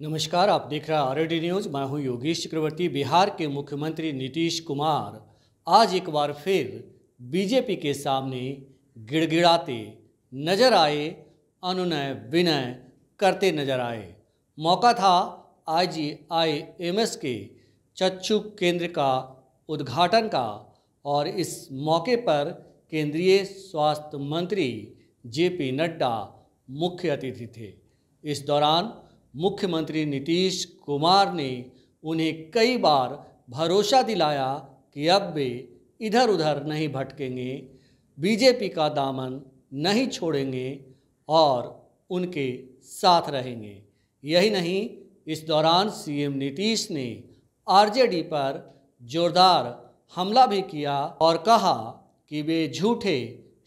नमस्कार, आप देख रहे हैं आरडी न्यूज़। मैं हूं योगेश चक्रवर्ती। बिहार के मुख्यमंत्री नीतीश कुमार आज एक बार फिर बीजेपी के सामने गिड़गिड़ाते नजर आए, अनुनय विनय करते नजर आए। मौका था IGIMS के चक्षु केंद्र का उद्घाटन का और इस मौके पर केंद्रीय स्वास्थ्य मंत्री JP नड्डा मुख्य अतिथि थे। इस दौरान मुख्यमंत्री नीतीश कुमार ने उन्हें कई बार भरोसा दिलाया कि अब वे इधर उधर नहीं भटकेंगे, बीजेपी का दामन नहीं छोड़ेंगे और उनके साथ रहेंगे। यही नहीं, इस दौरान CM नीतीश ने RJD पर जोरदार हमला भी किया और कहा कि वे झूठे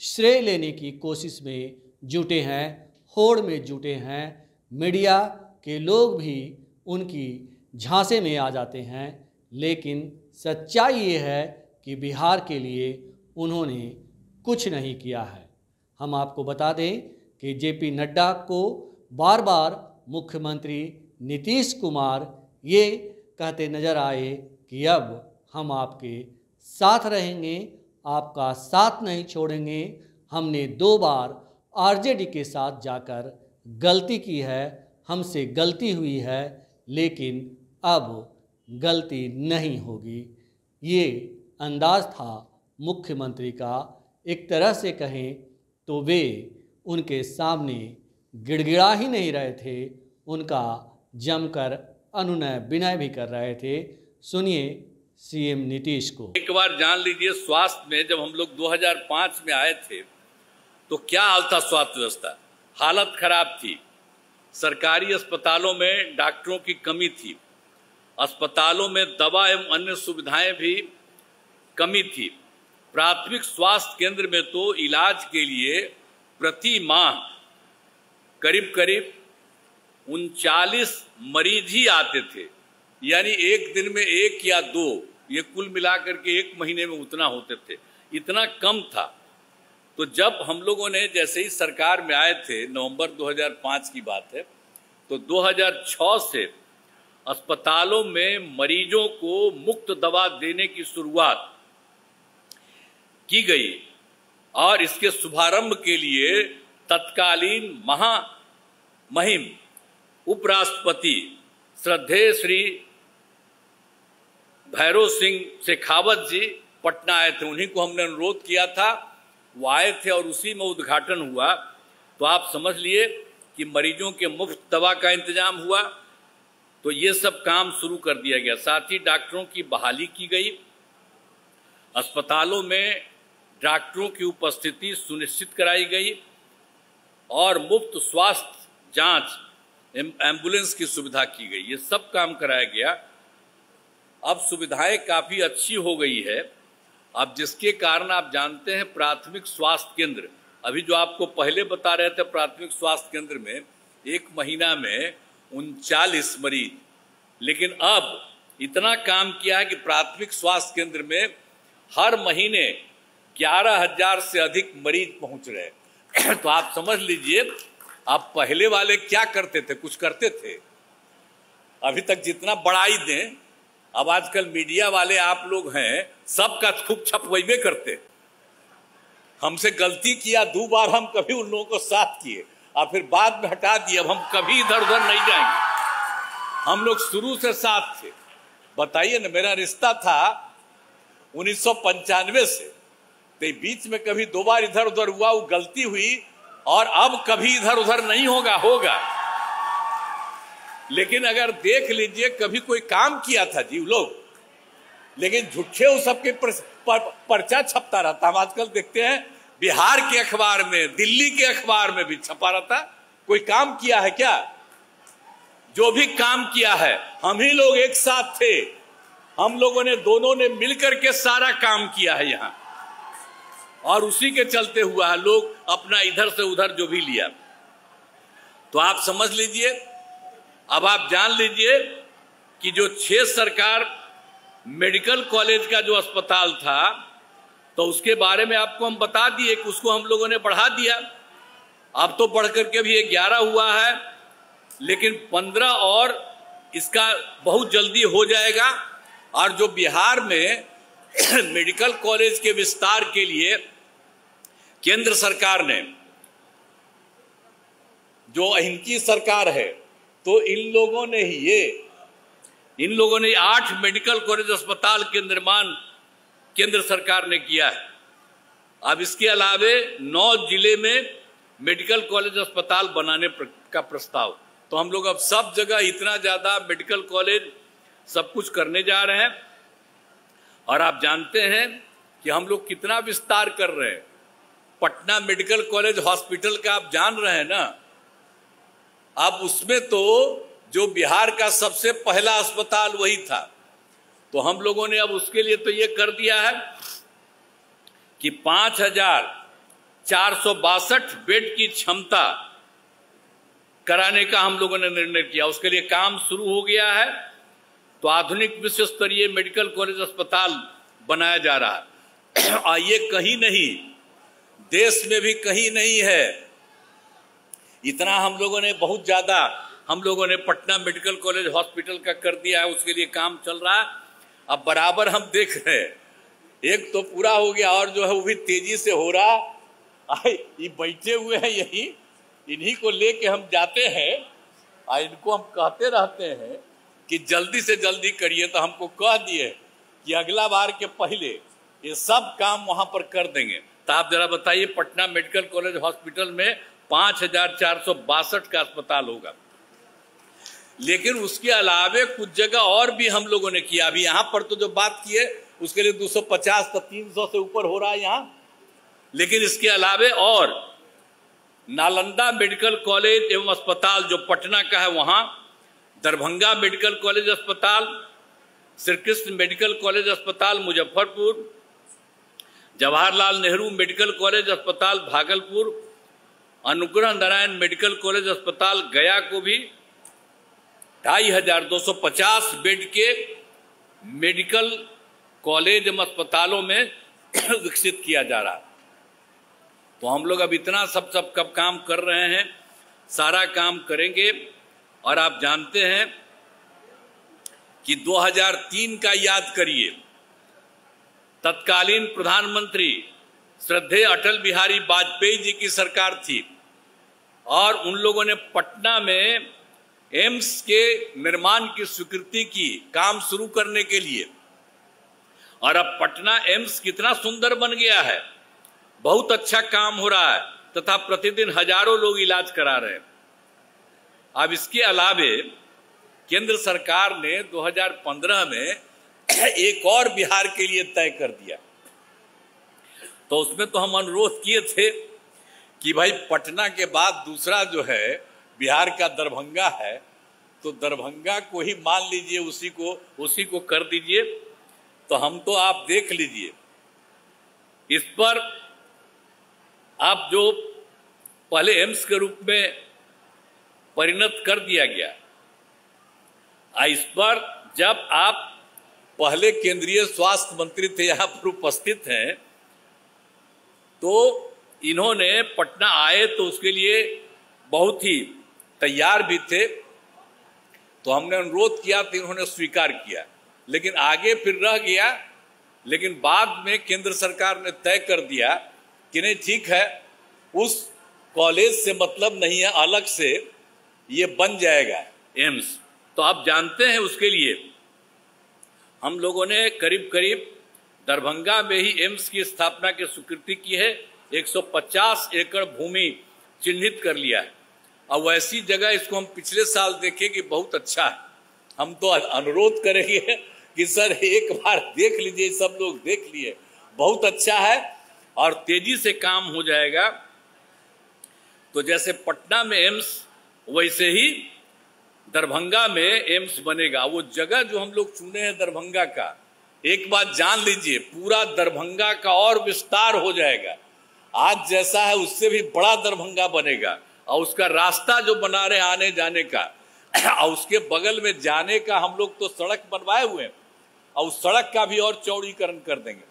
श्रेय लेने की कोशिश में जुटे हैं, होड़ में जुटे हैं। मीडिया के लोग भी उनकी झांसे में आ जाते हैं, लेकिन सच्चाई ये है कि बिहार के लिए उन्होंने कुछ नहीं किया है। हम आपको बता दें कि JP नड्डा को बार बार मुख्यमंत्री नीतीश कुमार ये कहते नजर आए कि अब हम आपके साथ रहेंगे, आपका साथ नहीं छोड़ेंगे। हमने 2 बार RJD के साथ जाकर गलती की है, हमसे गलती हुई है, लेकिन अब गलती नहीं होगी। ये अंदाज था मुख्यमंत्री का। एक तरह से कहें तो वे उनके सामने गिड़गिड़ा ही नहीं रहे थे, उनका जमकर अनुनय विनय भी कर रहे थे। सुनिए CM नीतीश को। एक बार जान लीजिए, स्वास्थ्य में जब हम लोग 2005 में आए थे तो क्या हाल था स्वास्थ्य व्यवस्था। हालत खराब थी। सरकारी अस्पतालों में डॉक्टरों की कमी थी, अस्पतालों में दवा एवं अन्य सुविधाएं भी कमी थी। प्राथमिक स्वास्थ्य केंद्र में तो इलाज के लिए प्रति माह करीब करीब 39 मरीज ही आते थे, यानी एक दिन में 1 या 2, ये कुल मिलाकर के 1 महीने में उतना होते थे, इतना कम था। तो जब हम लोगों ने जैसे ही सरकार में आए थे, नवंबर 2005 की बात है, तो 2006 से अस्पतालों में मरीजों को मुफ्त दवा देने की शुरुआत की गई और इसके शुभारंभ के लिए तत्कालीन महामहिम उपराष्ट्रपति श्रद्धेय श्री भैरव सिंह शेखावत जी पटना आए थे। उन्हीं को हमने अनुरोध किया था, वो आए थे और उसी में उद्घाटन हुआ। तो आप समझ लिए कि मरीजों के मुफ्त दवा का इंतजाम हुआ। तो ये सब काम शुरू कर दिया गया। साथ ही डॉक्टरों की बहाली की गई, अस्पतालों में डॉक्टरों की उपस्थिति सुनिश्चित कराई गई और मुफ्त स्वास्थ्य जांच एम्बुलेंस की सुविधा की गई। ये सब काम कराया गया। अब सुविधाएं काफ़ी अच्छी हो गई है। अब जिसके कारण आप जानते हैं प्राथमिक स्वास्थ्य केंद्र, अभी जो आपको पहले बता रहे थे, प्राथमिक स्वास्थ्य केंद्र में 1 महीना में 39 मरीज, लेकिन अब इतना काम किया है कि प्राथमिक स्वास्थ्य केंद्र में हर महीने 11,000 से अधिक मरीज पहुंच रहे हैं। तो आप समझ लीजिए, आप पहले वाले क्या करते थे, कुछ करते थे। अभी तक जितना बढ़ाई दें, अब आजकल मीडिया वाले आप लोग हैं, सबका खूब छपवैबे करते। हमसे गलती किया 2 बार, हम कभी उन लोगों को साथ किए और फिर बाद में हटा दिए। अब हम कभी इधर उधर नहीं जाएंगे, हम लोग शुरू से साथ थे। बताइए ना, मेरा रिश्ता था 1995 से, तो बीच में कभी 2 बार इधर उधर हुआ, वो गलती हुई और अब कभी इधर उधर नहीं होगा। लेकिन अगर देख लीजिए, कभी कोई काम किया था जी लोग, लेकिन झूठे वो सबके पर्चा छपता रहता। हम आजकल देखते हैं बिहार के अखबार में, दिल्ली के अखबार में भी छपा रहता। कोई काम किया है क्या? जो भी काम किया है, हम ही लोग एक साथ थे, हम लोगों ने दोनों ने मिलकर के सारा काम किया है यहाँ, और उसी के चलते हुआ है। लोग अपना इधर से उधर जो भी लिया। तो आप समझ लीजिए, अब आप जान लीजिए कि जो 6 सरकार मेडिकल कॉलेज का जो अस्पताल था, तो उसके बारे में आपको हम बता दिए कि उसको हम लोगों ने बढ़ा दिया। अब तो बढ़ करके भी 11 हुआ है लेकिन 15 और इसका बहुत जल्दी हो जाएगा। और जो बिहार में मेडिकल कॉलेज के विस्तार के लिए केंद्र सरकार ने, जो इनकी सरकार है, तो इन लोगों ने 8 मेडिकल कॉलेज अस्पताल के निर्माण केंद्र सरकार ने किया है। अब इसके अलावे 9 जिले में मेडिकल कॉलेज अस्पताल बनाने का प्रस्ताव। तो हम लोग अब सब जगह इतना ज्यादा मेडिकल कॉलेज सब कुछ करने जा रहे हैं। और आप जानते हैं कि हम लोग कितना विस्तार कर रहे हैं। पटना मेडिकल कॉलेज हॉस्पिटल का आप जान रहे हैं ना। अब उसमें तो जो बिहार का सबसे पहला अस्पताल वही था। तो हम लोगों ने अब उसके लिए तो ये कर दिया है कि 5,462 बेड की क्षमता कराने का हम लोगों ने निर्णय किया। उसके लिए काम शुरू हो गया है। तो आधुनिक विश्व स्तरीय मेडिकल कॉलेज अस्पताल बनाया जा रहा है। और ये कहीं नहीं, देश में भी कहीं नहीं है। इतना हम लोगों ने बहुत ज्यादा पटना मेडिकल कॉलेज हॉस्पिटल का कर दिया है। उसके लिए काम चल रहा है। अब बराबर हम देख रहे हैं, एक तो पूरा हो गया और जो है वो भी तेजी से हो रहा। ये बैठे हुए हैं यही, इन्हीं को लेके हम जाते हैं और इनको हम कहते रहते हैं कि जल्दी से जल्दी करिए। तो हमको कह दिए कि अगला बार के पहले ये सब काम वहां पर कर देंगे। तो आप जरा बताइए, पटना मेडिकल कॉलेज हॉस्पिटल में 5,462 का अस्पताल होगा। लेकिन उसके अलावे कुछ जगह और भी हम लोगों ने किया। अभी यहाँ पर तो जो बात की है उसके लिए 250 तो 300 से ऊपर हो रहा है यहाँ। लेकिन इसके अलावे और नालंदा मेडिकल कॉलेज एवं अस्पताल जो पटना का है वहां, दरभंगा मेडिकल कॉलेज अस्पताल, श्री कृष्ण मेडिकल कॉलेज अस्पताल मुजफ्फरपुर, जवाहरलाल नेहरू मेडिकल कॉलेज अस्पताल भागलपुर, अनुग्रह नारायण मेडिकल कॉलेज अस्पताल गया को भी 2,250 बेड के मेडिकल कॉलेज एवं अस्पतालों में विकसित किया जा रहा है। तो हम लोग अब इतना सब कब काम कर रहे हैं, सारा काम करेंगे। और आप जानते हैं कि 2003 का याद करिए, तत्कालीन प्रधानमंत्री श्रद्धेय अटल बिहारी वाजपेयी जी की सरकार थी और उन लोगों ने पटना में एम्स के निर्माण की स्वीकृति की काम शुरू करने के लिए। और अब पटना एम्स कितना सुंदर बन गया है, बहुत अच्छा काम हो रहा है तथा प्रतिदिन हजारों लोग इलाज करा रहे हैं। अब इसके अलावे केंद्र सरकार ने 2015 में एक और बिहार के लिए तय कर दिया। तो उसमें तो हम अनुरोध किए थे कि भाई पटना के बाद दूसरा जो है बिहार का दरभंगा है, तो दरभंगा को ही मान लीजिए, उसी को कर दीजिए। तो हम तो आप देख लीजिए, इस पर आप जो पहले एम्स के रूप में परिणत कर दिया गया, इस पर जब आप पहले केंद्रीय स्वास्थ्य मंत्री थे, यहाँ पर उपस्थित हैं, तो इन्होंने पटना आए तो उसके लिए बहुत ही तैयार भी थे। तो हमने अनुरोध किया तो इन्होंने स्वीकार किया, लेकिन आगे फिर रह गया। लेकिन बाद में केंद्र सरकार ने तय कर दिया कि नहीं, ठीक है, उस कॉलेज से मतलब नहीं है, अलग से ये बन जाएगा एम्स। तो आप जानते हैं उसके लिए हम लोगों ने करीब करीब दरभंगा में ही एम्स की स्थापना की स्वीकृति की है। 150 एकड़ भूमि चिन्हित कर लिया है। और वैसी जगह इसको हम पिछले साल देखे कि बहुत अच्छा है। हम तो अनुरोध करेंगे कि सर एक बार देख लीजिए, सब लोग देख लिए, बहुत अच्छा है और तेजी से काम हो जाएगा। तो जैसे पटना में एम्स, वैसे ही दरभंगा में एम्स बनेगा। वो जगह जो हम लोग चुने हैं दरभंगा का, एक बात जान लीजिए, पूरा दरभंगा का और विस्तार हो जाएगा। आज जैसा है उससे भी बड़ा दरभंगा बनेगा। और उसका रास्ता जो बना रहे आने जाने का, और उसके बगल में जाने का हम लोग तो सड़क बनवाए हुए हैं, और उस सड़क का भी और चौड़ीकरण कर देंगे।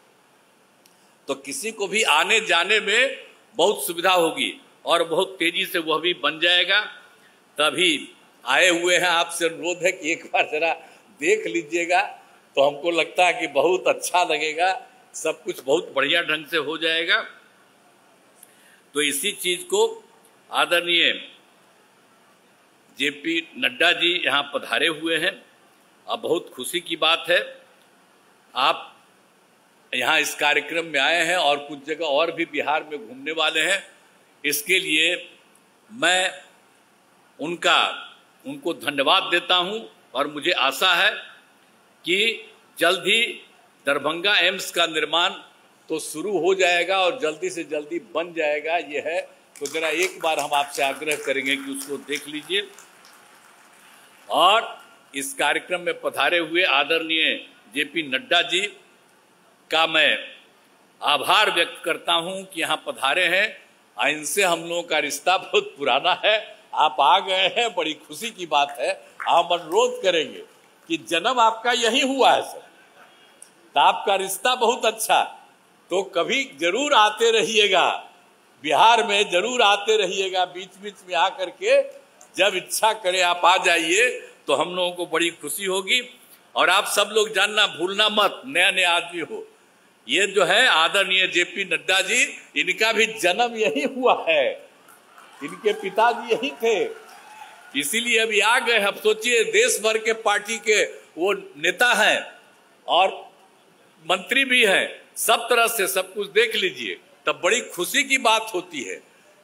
तो किसी को भी आने जाने में बहुत सुविधा होगी और बहुत तेजी से वह भी बन जाएगा। तभी आए हुए हैं, आपसे अनुरोध है कि एक बार जरा देख लीजिएगा, तो हमको लगता है कि बहुत अच्छा लगेगा, सब कुछ बहुत बढ़िया ढंग से हो जाएगा। तो इसी चीज को आदरणीय जेपी नड्डा जी यहाँ पधारे हुए हैं। अब बहुत खुशी की बात है, आप यहाँ इस कार्यक्रम में आए हैं और कुछ जगह और भी बिहार में घूमने वाले हैं। इसके लिए मैं उनको धन्यवाद देता हूँ और मुझे आशा है कि जल्द ही दरभंगा एम्स का निर्माण तो शुरू हो जाएगा और जल्दी से जल्दी बन जाएगा, ये है। तो जरा एक बार हम आपसे आग्रह करेंगे कि उसको देख लीजिए। और इस कार्यक्रम में पधारे हुए आदरणीय जेपी नड्डा जी का मैं आभार व्यक्त करता हूं कि यहाँ पधारे हैं। इनसे हम लोगों का रिश्ता बहुत पुराना है, आप आ गए हैं, बड़ी खुशी की बात है। हम अनुरोध करेंगे कि जन्म आपका यही हुआ है सर, तो आपका रिश्ता बहुत अच्छा, तो कभी जरूर आते रहिएगा, बिहार में जरूर आते रहिएगा, बीच बीच में आकर के जब इच्छा करे आप आ जाइए, तो हम लोगों को बड़ी खुशी होगी। और आप सब लोग जानना भूलना मत, नया नया आदमी हो, ये जो है आदरणीय जेपी नड्डा जी, इनका भी जन्म यही हुआ है, इनके पिताजी यही थे, इसीलिए अभी आ गए। अब सोचिए देश भर के पार्टी के वो नेता हैं और मंत्री भी हैं, सब तरह से सब कुछ देख लीजिए, तब बड़ी खुशी की बात होती है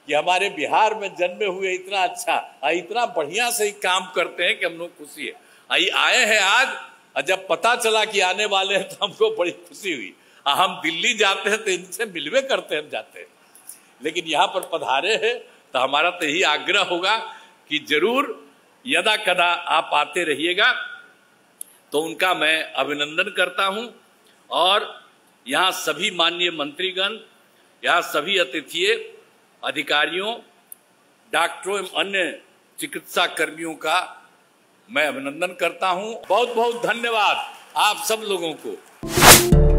कि हमारे बिहार में जन्मे हुए इतना अच्छा इतना बढ़िया से ही काम करते हैं कि हम लोग खुशी है। आए हैं आज, और जब पता चला कि आने वाले हैं तो हमको बड़ी खुशी हुई। हम दिल्ली जाते हैं तो इनसे मिलवे करते हैं, जाते हैं, लेकिन यहाँ पर पधारे हैं तो हमारा तो यही आग्रह होगा कि जरूर यदा कदा आप आते रहिएगा। तो उनका मैं अभिनंदन करता हूँ। और यहाँ सभी माननीय मंत्रीगण, यहाँ सभी अतिथियों, अधिकारियों, डॉक्टरों एवं अन्य चिकित्सा कर्मियों का मैं अभिनंदन करता हूँ। बहुत बहुत धन्यवाद आप सब लोगों को।